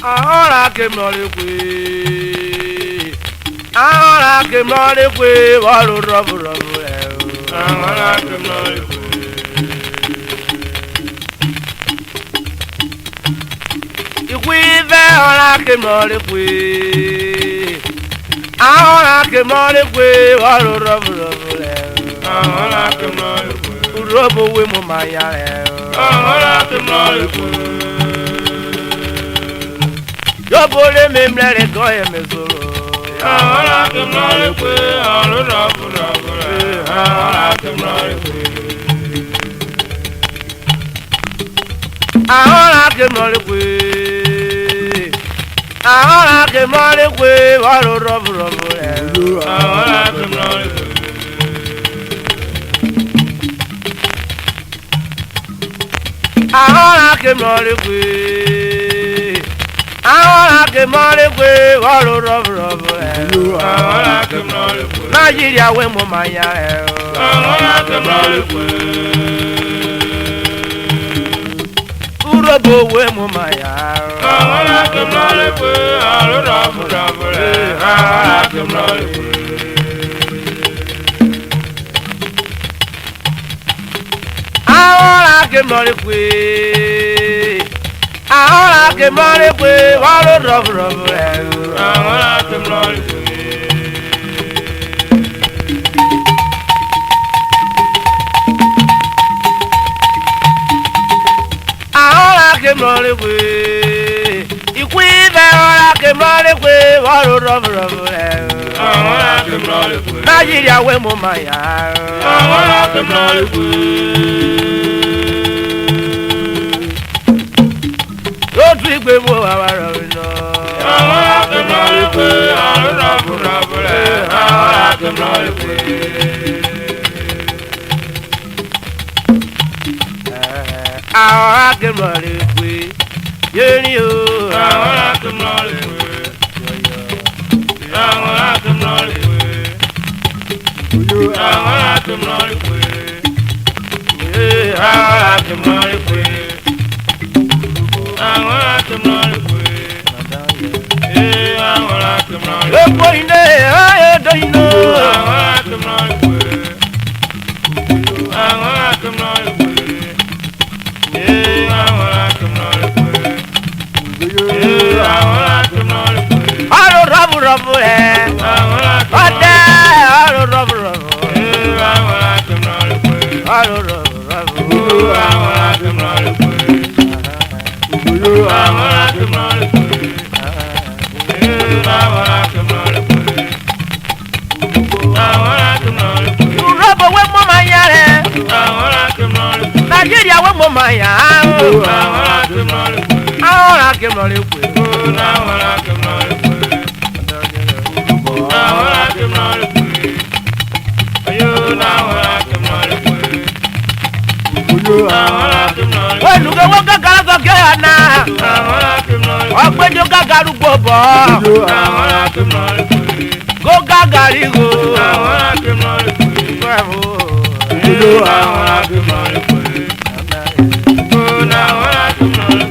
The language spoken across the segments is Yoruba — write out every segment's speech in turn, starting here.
ahora que moleque ahora que moleque walu robu robu ahora que moleque iquive ahora que moleque ahora que moleque walu robu robu ahora que moleque robu we mo maya ahora que moleque yo bole me mlere goye me solo ahora que moleque walu robu robu ahora que moleque ahora que moleque ahora que moleque walu robu robu ahora que moleque ahora que moleque ahora que moleque walu robu robu ahora que moleque Nigeria we mo maya ahora que moleque URHOBO we mo maya ahora que moleque walu robu robu ahora que moleque ahora que moleque ahora que moleque walu robu robu ahora que moleque ahora que moleque iquive ahora que moleque walu robu robu ahora que moleque Nigeria we mo maya ahora que moleque Igbe mo awara no ahora que moleque walu robu robu ahora que moleque ahora que moleque yeni o ahora que moleque ahora que moleque ahora que moleque ahora que moleque ahora que moleque ahora que moleque boine ay doino ahora que moleque ahora que moleque ahora que moleque ahora que moleque aro rabu rabu ahora aro rabu rabu ahora que moleque aro rabu rabu ahora que moleque ahora que moleque ahora que moleque ahora que moleque URHOBO we mo maya ahora que moleque Nigeria we mo maya ahora que moleque ahora que moleque ahora que moleque ahora que moleque ayo ahora que moleque ahora que moleque we nuga waka kala gana ahora que moleque ogbejo gagaru gbobo ahora que moleque go gagari go ahora que moleque bravo ahora que moleque ahora que moleque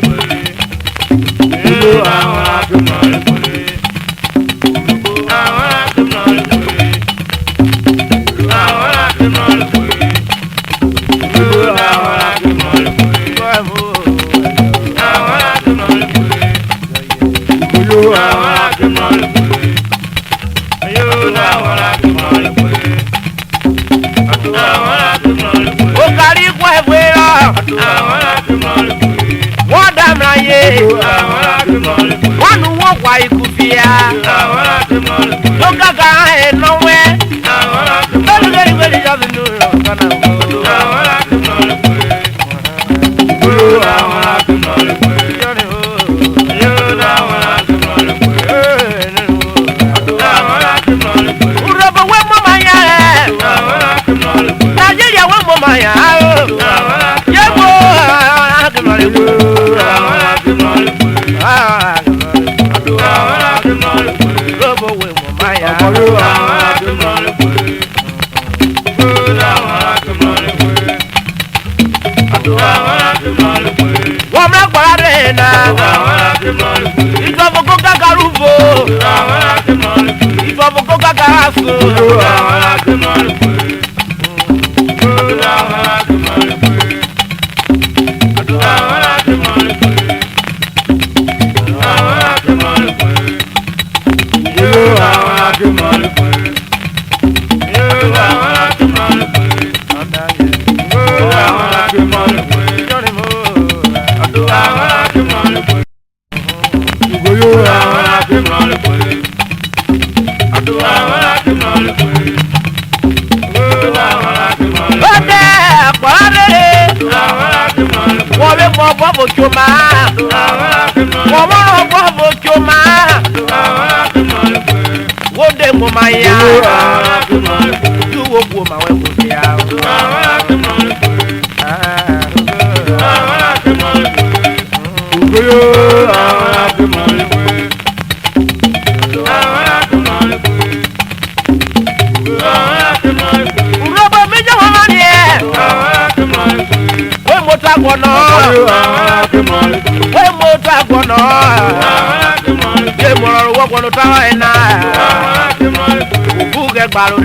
ahora que moleque ahora que moleque ahora que moleque ahora que moleque bravo ahora que moleque ahora que moleque ahora que moleque ahora que moleque o cari cuevuera ahora que moleque wada mraye ahora que moleque wanu wo kwa ikufia ahora que moleque o gaga e nowe ahora que moleque we li just do kana ahora que moleque ahora que moleque yo ahora que moleque ahora que moleque URHOBO we mo maya ahora que moleque Nigeria we mo maya ahora que moleque ahora que moleque ahora que moleque URHOBO we mo maya ahora que moleque ahora que moleque ahora que moleque wa mra gbara na ahora que moleque Ifofu koka karasu. Bobo Choma, Bobo Choma, what the Mumaya, you walk woman when we are. When motor gonna get more work on the tower and I who get barrel.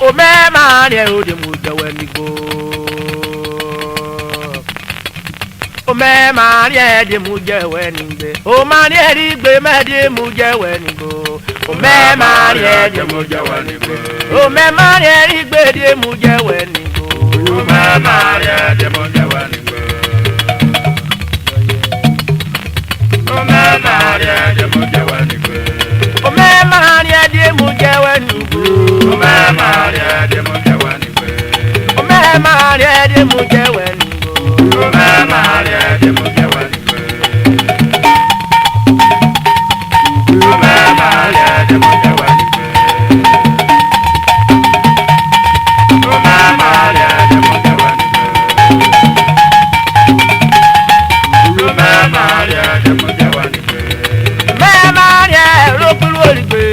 o me mari o de mu jawe ni go o me mari de mu jawe ni gbe o mari ri gbe me de mu jawe ni go o me mari de mu jawe ni gbe o me mari ri gbe de mu jawe ni go o me mari de mu jawe ni gbe o me mari de mu jawe ni gbe o me mari de mu jawe ni go o me mari de mu jawe ni gbe o me mari de mu jawe ni go o me mari de mu jawe ni gbe o me mari de mu jawe ni gbe o me mari de mu jawe ni gbe o me mari de mu jawe ni gbe me mari ro kuru ori gbe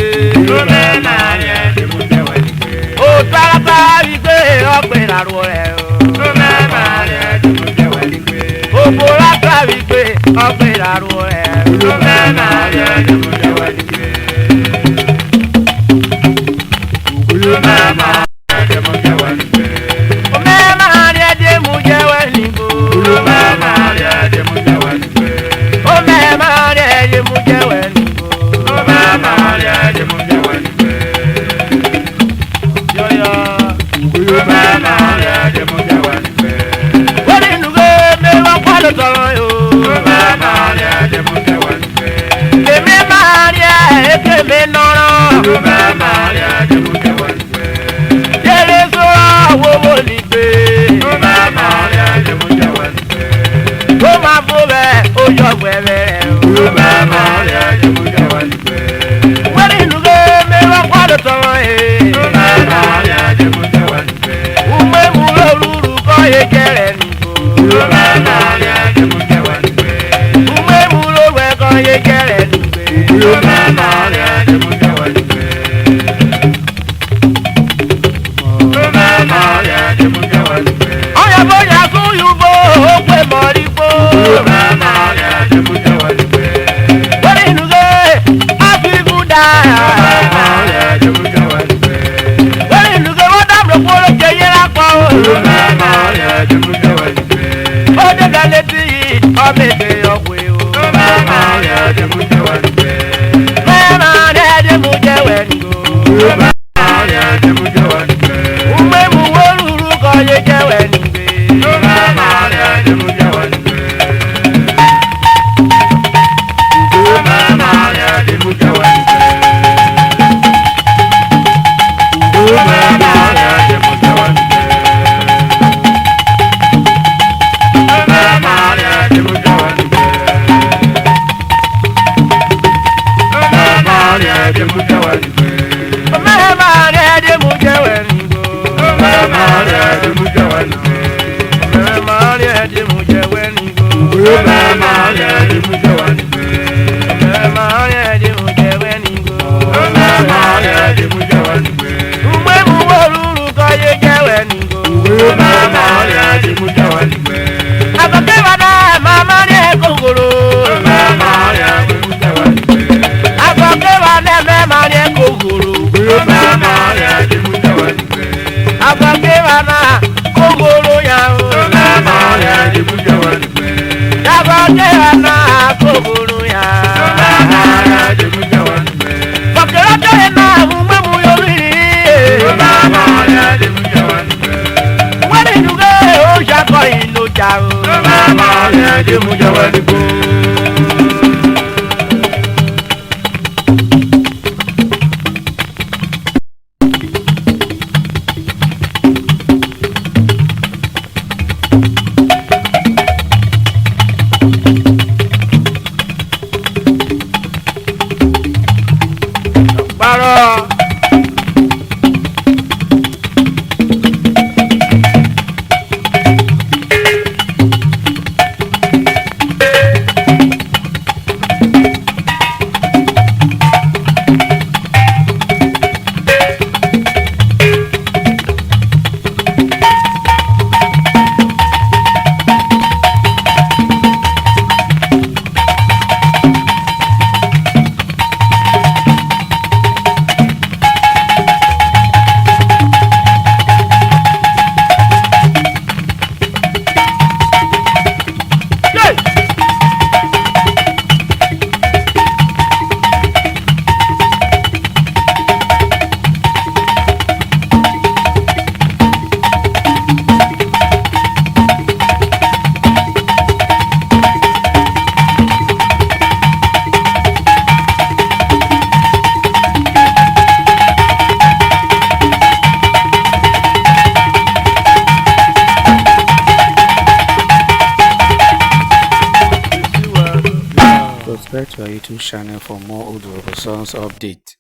o me mari de mu jawe ni gbe o tarata ri gbe ọpẹ laro rẹ o me mari de mu jawe ni gbe o bora ta ri gbe ọpẹ laro rẹ o me mari de mu jawe ni gbe o me mari de mu jawe ni gbe o me mari de mu jawe ni gbe o me mari de mu jawe ni gbe o me mari de mu jawe ni gbe o me mari de mu jawe ni gbe yo yo o me mari de mu jawe ni gbe o ni nu ge me wa kwa lo toro yo o me mari de mu jawe ni gbe ke me mari e ke me noro o me mari de mu jawe ni gbe jere so wo ni gbe o me mari de mu jawe ni gbe o ma fo be o yo gbere o me mari de mu jawe ni gbe o ni nu ge me wa kwa lo toro o me mari de mu jawe ni gbe o me mu lo ruru ko ye jere ni go o me mari de mu jawe ni gbe o me mu lo we ko ye jere ni gbe o me mari de mu jawe ni gbe o me mari de mu jawe ni gbe oya boya ku yu bo o pe mori bo o me mari de mu jawe ni gbe o ni nu ge afi buda o me mari de mu jawe ni gbe o ni nu ge wo dam ro ko je yera pa o me mari de mu jawe ni gbe o de gale ti o me de ogwe o me mari de mu jawe ni gbe me mari de mu jawe ni go o me mari de mu jawe ni gbe o me mu wo ruru ko ye jawe ni gbe o me mari de mu jawe ni gbe o me mari de mu jawe ni gbe o me mari de mu jawe ni gbe o me mari de mu jawe ni gbe o me mari de mu jawe ni gbe o me mari de mu jawe ni go o me mari de mu jawe ni gbe o me mari de mu jawe ni go o me mari de mu jawe ni gbe o me mari de mu jawe ni go o me mari de mu jawe ni gbe umwe mu woruru ko ye jawe ni go o me mari de mu jawe ni gbe abake bana mama ne kongoro o me mari de mu jawe ni gbe abake bana me mari kongoro o me mari de mu jawe ni gbe abake bana kongoro ya o me mari de mu jawe ni gbe abake bana kongoro ya o me mari de mu jawe ni gbe bakera to na umwe mu yori o me mari de mu jawe ni gbe wani nuge o jako ilo ja o me mari de mu jawe ni gbe paro subscribe to our YouTube channel for more YAA songs updates.